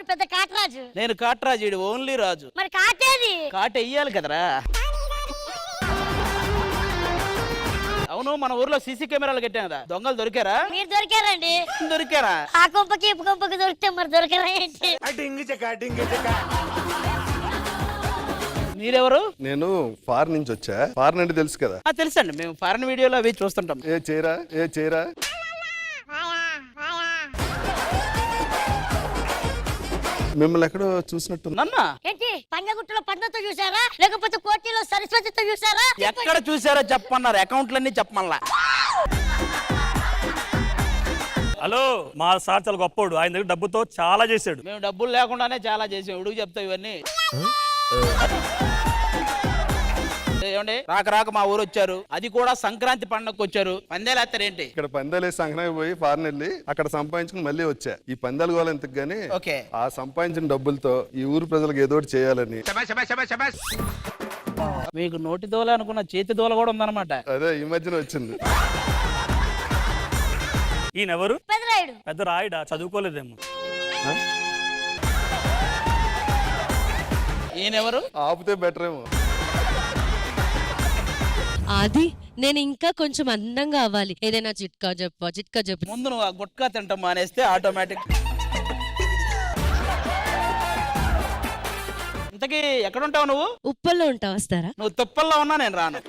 ఎవరు పెద్ద కాటరాజు? నేను కాటరాజు, ఓన్లీ రాజు. మరి కాటేది? కాట వెయ్యాలి కదరా. అవును, మన ఊర్లో సీసీ కెమెరాలు కట్టాం కదా, దొంగలు దొరికారా? మీరు దొరికారండి. దొరికారా? ఆ కొంపకి ఈ కొంపకి దొరికితే మరి దొరకరా ఏంటి? మీరెవరు? నేను ఫారెన్ నుంచి వచ్చా. ఫారెన్ అంటే తెలుసు కదా? తెలుసండి, మేము ఫారెన్ వీడియోలో అవి చూస్తుంటాం. ఏ చేరా మిమ్మల్ని ఎక్కడో చూసినట్టుంది. నన్నా ఏంటి పంజగుట్టలో పద్మతో చూసారా, లేకపోతే కోటిలో సరస్వతితో చూసారా? ఎక్కడ చూసారో చెప్పమన్నారు, అకౌంట్లన్నీ చెప్పమల్లా. హలో, మా సార్ చాలా గొప్పోడు, ఆయన దగ్గర డబ్బుతో చాలా చేశాడు. మేము డబ్బులు లేకుండానే చాలా చేసాం. ఉడుగు చెప్తావు ఇవన్నీ. ఏమండి, రాక మా ఊరు వచ్చారు, అది కూడా సంక్రాంతి పండగకు వచ్చారు. పందేలు వేస్తారేంటి? ఇక్కడ పందాలు వేసి సంక్రాంతి పోయి ఫారెన్ వెళ్ళి అక్కడ సంపాదించుకుని మళ్ళీ వచ్చా. ఈ పందాలు గోల ఎందుకు గానీ, ఓకే, ఆ సంపాదించిన డబ్బులతో ఈ ఊరు ప్రజలకు ఏదో ఒకటి చేయాలని. మీకు నోటి దోల అనుకున్న చేతి దోల కూడా ఉందన్నమాట. అదే ఈ మధ్యన వచ్చింది. ఈయనెవరు? పెదరాయుడు. పెద్ద రాయుడా, చదువుకోలేదేమో. ఈయనెవరు? ఆపితే బెటర్ ఏమో. అది నేను ఇంకా కొంచెం అందంగా అవ్వాలి. ఏదైనా చిట్కా చెప్పు. ముందు నువ్వు ఆ గుట్కా తింటాం మానేస్తే ఆటోమేటిక్. ఇంతకీ ఎక్కడుంటావు నువ్వు? ఉప్పల్లో ఉంటా, వస్తారా? నువ్వు తుప్పల్లో ఉన్నా నేను రాను.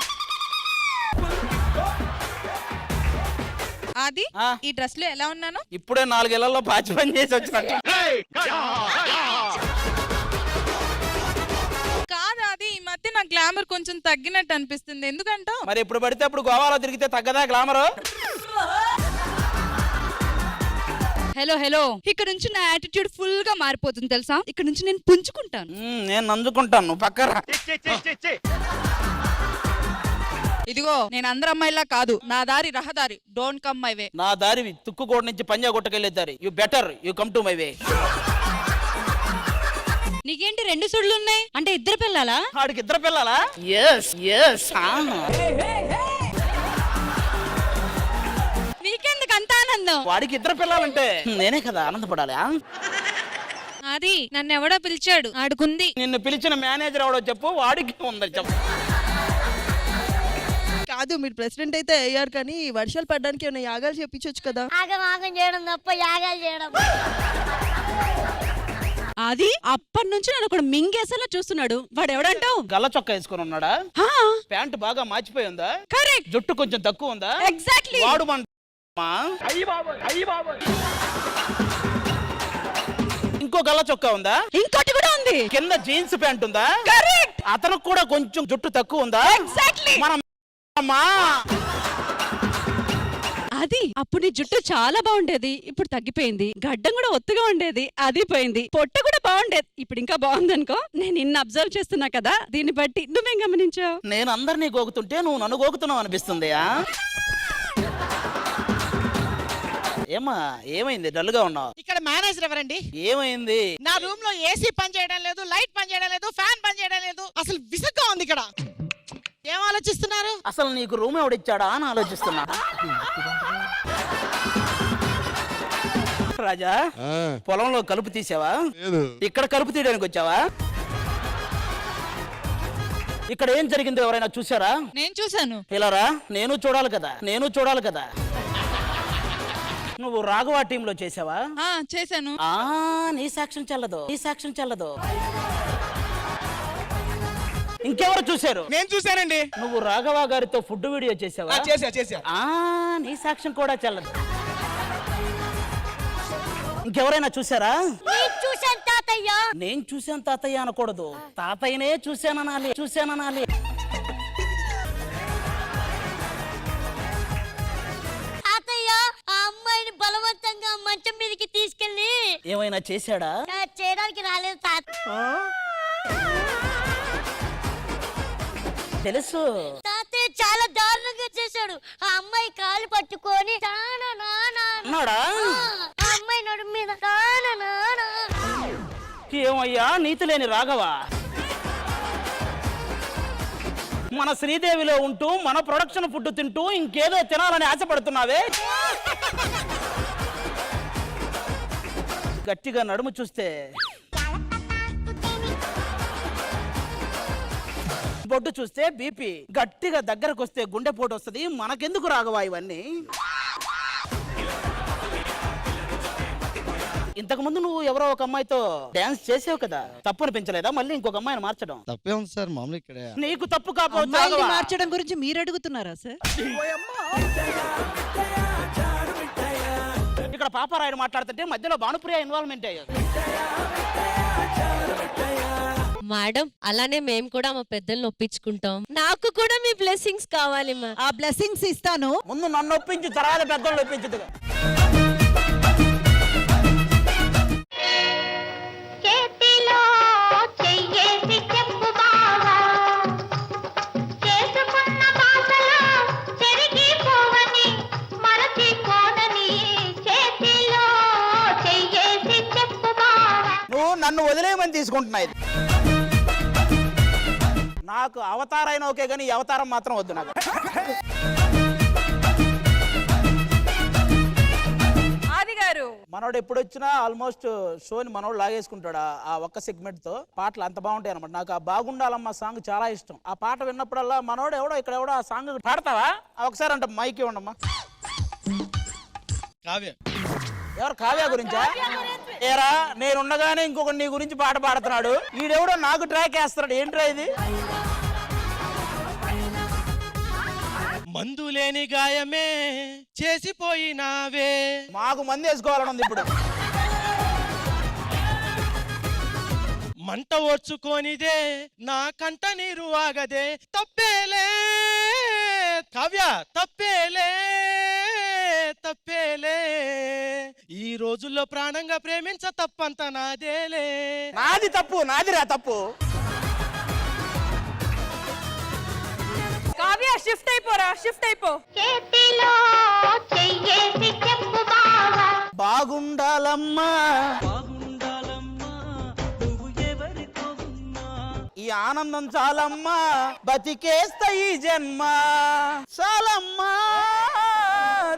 అది ఈ డ్రెస్ లో ఎలా ఉన్నాను? ఇప్పుడే 4 ఏళ్లలో పాచి పని చేసి వచ్చినట్టు. కాదు, అది ఈ మధ్య నా గ్లామర్ కొంచెం తగ్గినట్టు అనిపిస్తుంది. ఎందుకంటో మరి ఎప్పుడు పడితే అప్పుడు గోవాలో తిరిగితే తగ్గదా గ్లామరు? హలో, ఇక్కడ నుంచి నా యాటిట్యూడ్ ఫుల్ గా మారిపోతుంది తెలుసా. ఇక్కడ నుంచి నేను పుంజుకుంటాను. నేను నందుకుంటాను, నువ్వు పక్కరా. ఇదిగో, నేను అందరు అమ్మాయిలా కాదు, నా దారి రహదారి. Don't come my way. నా దారి తుక్కుకోట నుంచి పంజా కొట్టకెళ్ళే దారి. You better you come to my way. నీకేంటి 2 సుడులు ఉన్నాయి అంటే 2 పిల్లలా? వాడికి 2 పిల్లలా? ఎస్. నీకెందుకు అంత ఆనందం? వాడికి 2 పిల్లలంటే నేనే కదా ఆనందపడాలి. అది నన్ను ఎవడో పిలిచాడు, ఆడుకుంది. నిన్ను పిలిచిన మేనేజర్ ఎవడో చెప్పు, వాడికి ఉందని చెప్పు. కాదు, మీరు ప్రెసిడెంట్ అయితే అయ్యారు, కానీ వర్షాలు పడడానికి ఏమైనా యాగాలు చెప్పించొచ్చు కదా? ఆగం చేయడం తప్ప యాగాలు చేయడం. అది అప్పటి నుంచి నన్ను ఒకడు మింగేసేలా చూస్తున్నాడు. వాడు ఎవడంటావు? గల్ల చొక్కా వేసుకుని ఉన్నాడా? ప్యాంటు బాగా మార్చిపోయి ఉందా? కరెక్ట్. జుట్టు కొంచెం తక్కువ ఉందా? ఎగ్జాక్ట్లీ. వాడు మన ఇంకో గల్ల చొక్కా ఉందా? ఇంకోటి కూడా ఉంది. కింద జీన్స్ ప్యాంట్ ఉందా? కరెక్ట్. అతనికి కూడా కొంచెం జుట్టు తక్కువ ఉందా? ఎగ్జాక్ట్లీ. మన అది అప్పుడు నీ జుట్టు చాలా బాగుండేది, ఇప్పుడు తగ్గిపోయింది. గడ్డం కూడా ఒత్తుగా ఉండేది, అది పోయింది. పొట్ట కూడా బాగుండేది, ఇప్పుడు ఇంకా బాగుందనుకో. నేను నిన్ను అబ్జర్వ్ చేస్తున్నా కదా, దీన్ని బట్టి నువ్వేం గమనించావు? నేను అందరినీ గోకుతుంటే నువ్వు నన్ను గోకుతున్నావు అనిపిస్తుంది. ఏమా, ఏమైంది? డల్గా ఉన్నావు. ఇక్కడ మేనేజర్ ఎవరండి? ఏమైంది? నా రూమ్ లో ఏసీ పని చేయడం లేదు, లైట్ పని చేయడం లేదు, ఫ్యాన్ పని చేయడం లేదు. అసలు విసుగ్గా ఉంది ఇక్కడ. ఏం ఆలోచిస్తున్నారు? అసలు నీకు రూమ్ ఎవడిచ్చాడా అని ఆలోచిస్తున్నా. రాజా, పొలంలో కలుపు తీసావా? ఇక్కడ కలుపు తీయడానికి వచ్చావా? ఇక్కడ ఏం జరిగిందో ఎవరైనా చూసారా? నేను చూశాను. ఇలారా, నేను చూడాలి కదా. నువ్వు రాఘవ టీంలో చేసావా? చేశాను. నీ సాక్ష్యం చెల్లదు. ఇంకెవరు చూశారు? నేను చూశానండి. నువ్వు రాఘవ గారితో ఫుడ్ వీడియో చేసావా? చేశా. నీ సాక్ష్యం కూడా చెల్లదు. ఇంకెవరైనా చూసారా? నేను చూశాను తాతయ్య అనకూడదు, తాతయ్యనే చూశాననాలి. తాతయ్య ఆ అమ్మాయిని బలవంతంగా మంచం మీదకి తీసుకెళ్లి ఏమైనా చేశాడా? చేయడానికి రాలేదు తాత. తెలుసు. తాతయ్య చాలా దారుణంగా చేశాడు. ఆ అమ్మాయి కాలు పట్టుకొని అన్నాడా? ఆ అమ్మాయి నడుము మీద ఏమయ్యా నీతి లేని రాఘవ, మన శ్రీదేవిలో ఉంటూ మన ప్రొడక్షన్ ఫుడ్ తింటూ ఇంకేదో తినాలని ఆశపడుతున్నావే. గట్టిగా నడుము చూస్తే బొడ్డు చూస్తే బీపీ, గట్టిగా దగ్గరకు వస్తే గుండెపోటు వస్తుంది. మనకెందుకు రాఘవా ఇవన్నీ? ఇంతకు ముందు నువ్వు ఎవరో ఒక అమ్మాయితో డాన్స్ చేసావు కదా, తప్పు అనిపించలేదా మళ్ళీ ఇంకొక అమ్మాయిని మార్చడం? తప్పే ఉంది సార్, మామూలు ఇక్కడ నీకు తప్పు కాకపోతే అమ్మాయిల్ని రాఘవా. మార్చడం గురించి మీరు అడుగుతున్నారా సార్? ఇక్కడ పాపారాయుడు మాట్లాడుతుంటే మధ్యలో భానుప్రియ ఇన్వాల్వ్మెంట్ అయ్యారు. మేడం అలానే మేము కూడా మా పెద్దల్ని ఒప్పించుకుంటాం. నాకు కూడా మీ బ్లెస్సింగ్స్ కావాలి మా. ఆ బ్లెస్సింగ్స్ ఇస్తాను. ముందు నన్ను ఒప్పించు, తర్వాత పెద్దోళ్ళు ఒప్పించుదుగా. చేతిలో చెయ్యేసి చెప్పు బావా, చేసుకున్న బాసలో చెరిగిపోవని మరచిపోనని, చేతిలో చెయ్యేసి చెప్పు బావా. నువ్వు నన్ను వదిలేయమని తీసుకుంటున్నాయి. నాకు అవతారైనా ఓకే కానీ ఈ అవతారం మాత్రం వద్దు నాకు. ఆది గారు మనోడు ఎప్పుడు వచ్చినా ఆల్మోస్ట్ షోని మనోడు లాగేసుకుంటాడు. ఆ ఒక్క సెగ్మెంట్ తో పాటలు అంత బాగుంటాయి అనమాట. నాకు ఆ బాగుండాలమ్మ సాంగ్ చాలా ఇష్టం. ఆ పాట విన్నప్పుడల్లా మనోడు ఎవడో ఇక్కడ ఎవడో ఆ సాంగ్ పాడతావా ఒకసారి అంటే మైక్ ఇవ్వండమ్మా. కావ్య ఎవరు? కావ్య గురించా? ఏరా నేనుండగానే ఇంకొక నీ గురించి పాట పాడుతున్నాడు, ఈడెవడో నాకు ట్రాక్ వేస్తున్నాడు. ఏంట్రా ఇది? మందు లేని గాయమే చేసిపోయినావే. మాకు మంది వేసుకోవాలని ఉంది ఇప్పుడు. మంట ఓర్చుకోనిదే నా కంట నీరు ఆగదే. తప్పేలే కావ్య, తప్పేలే తప్పేలే. ఈ రోజుల్లో ప్రాణంగా ప్రేమించ తప్పంత నాదేలే. నాది తప్పు, నాదిరా తప్పు. కావ్య షిఫ్ట్ అయిపోరా, షిఫ్ట్ అయిపో. చేతిలో చెయ్యేసి చెప్పు బావా, బాగుండాలమ్మా ఈ ఆనందం చాలమ్మా, బతికేస్తా ఈ జన్మ. చాలమ్మా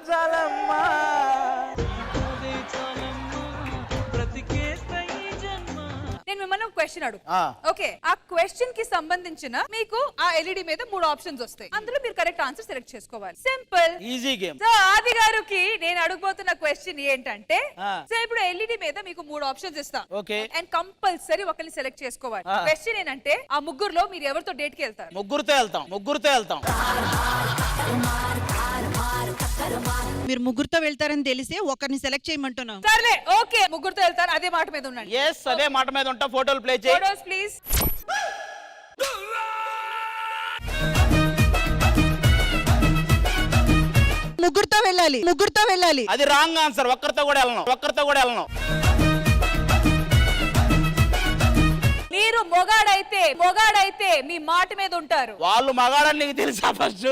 చాలమ్మా. నేను మిమ్మల్ని ఒక క్వశ్చన్ అడుగు. ఆ. ఓకే, ఆ క్వశ్చన్ కి సంబంధించిన మీకు ఆ ఎల్ఈడి మీద 3 ఆప్షన్స్ వస్తాయి. అందులో మీరు కరెక్ట్ ఆన్సర్ సెలెక్ట్ చేసుకోవాలి. Simple, easy game. సో ఆది గారికి నేను అడగబోతున్న క్వశ్చన్ ఏంటంటే, ఆ. సో ఇప్పుడు ఎల్ఈడి మీద మీకు 3 ఆప్షన్స్ ఇస్తా. ఓకే. అండ్ కంపల్సరీ ఒకరిని సెలెక్ట్ చేసుకోవాలి. ఆ. క్వశ్చన్ ఏంటంటే, ఆ ముగ్గురులో మీరు ఎవరితో డేట్ కి వెళ్తారు? ముగ్గురుతో వెళ్తాం, ముగ్గురుతో వెళ్తాం. మీరు ముగ్గురుతో వెళ్తారని తెలిసే ఒకరిని సెలెక్ట్ చేయమంటున్నాం. సర్లే, ఓకే, ముగ్గురుతో వెళ్తారు. అదే మాట మీద ఉండండి. ఎస్, అదే మాట మీద ఉంటా. ఫోటోలు ప్లే చేయి. Photos please. ముగ్గురుతో వెళ్ళాలి, ముగ్గురుతో వెళ్ళాలి. అది రాంగ్ ఆన్సర్. ఒక్కరితో కూడా వెళ్ళను, ఒక్కరితో కూడా వెళ్ళను. మీరు మొగాడైతే మీ మాట మీద ఉంటారు. వాళ్ళు మగాడని నీకు తెలుసా ఫస్ట్?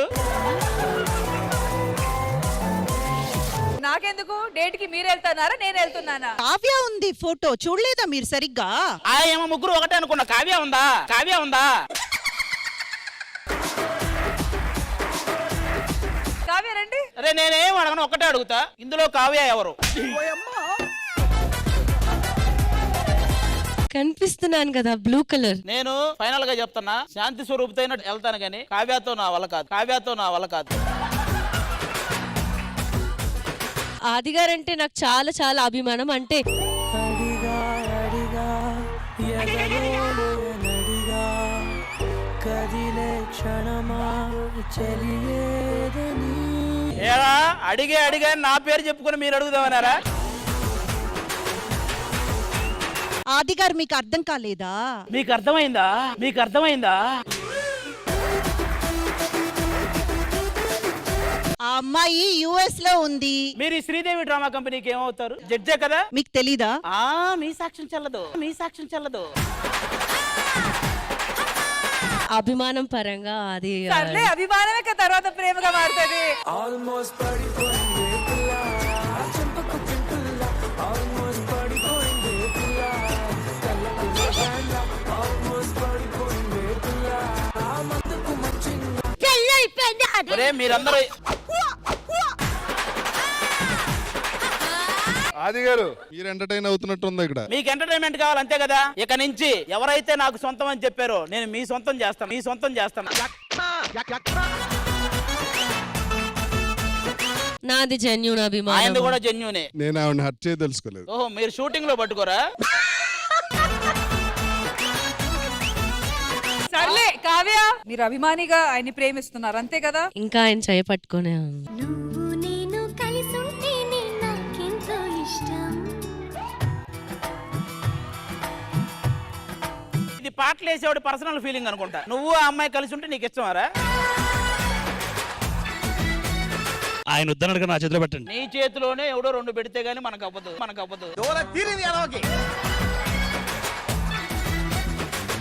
నాకెందుకు? డేట్ కి మీరు వెళ్తున్నారా, నేను వెళ్తున్నానా? కావ్య ఉంది ఫోటో, చూడలేదా మీరు సరిగ్గా? ఆ ఏమో ముగ్గురు ఒకటే అనుకున్నా. కావ్య ఉందా? కావ్య ఉందా? కావ్య రండి. అరే నేనేం అడగను, ఒకటే అడుగుతా. ఇందులో కావ్య ఎవరు? కనిపిస్తున్నాను కదా బ్లూ కలర్. నేను ఫైనల్ గా చెప్తున్నా, శాంతి స్వరూపుతో వెళ్తాను కానీ కావ్యతో నా వల్ల కాదు, కావ్యతో నా వల్ల కాదు. ఆది గారంటే నాకు చాలా చాలా అభిమానం. అంటే ఏరా అడిగా నా పేరు చెప్పుకుని మీరు అడుగుదామన్నారా? ఆది గారు మీకు అర్థం కాలేదా? మీకు అర్థమైందా? మీకు అర్థమైందా? ఆ అమ్మాయి యుఎస్ లో ఉంది. మీరు ఈ శ్రీదేవి డ్రామా కంపెనీకి ఏమవుతారు? జడ్జే కదా? మీకు తెలీదా? మీ సాక్ష్యం చెల్లదు, మీ సాక్ష్యం చెల్లదు. అభిమానం పరంగా అది సర్లే, అభిమానమే కదా తర్వాత ప్రేమగా మారుతుంది. మీరందరూ ఆది గారు మీరు ఎంటర్టైన్ అవుతున్నట్టుంది ఇక్కడ. మీకు ఎంటర్టైన్మెంట్ కావాలి అంతే కదా. ఇక నుంచి ఎవరైతే నాకు సొంతం అని చెప్పారో నేను మీ సొంతం చేస్తాను. నాది జెన్యూన్ ఆయన అభిమానం. కూడా జెన్యూనే. నేను ఆవిడని హర్ట్ చేయ తెలుసుకోలేదు. ఓహో, మీరు షూటింగ్ లో పట్టుకోరా? సర్లే కావ్య, మీరు అభిమానిగా ఆయన్ని ప్రేమిస్తున్నారు అంతే కదా. ఇంకా ఆయన చేయపట్టుకునే ఉంది. నువ్వు నేను కలిసి ఉంటేనే నాకెంతో ఇష్టం. ఇది పాటలు వేసేవాడి పర్సనల్ ఫీలింగ్ అనుకుంటా. నువ్వు ఆ అమ్మాయి కలిసి ఉంటే నీకు ఇష్టమారా? ఆయన వద్దనడుగా నా చేతిలో పెట్టండి. నీ చేతిలోనే ఎవడో 2 పెడితే గానీ మనకు అవ్వదు.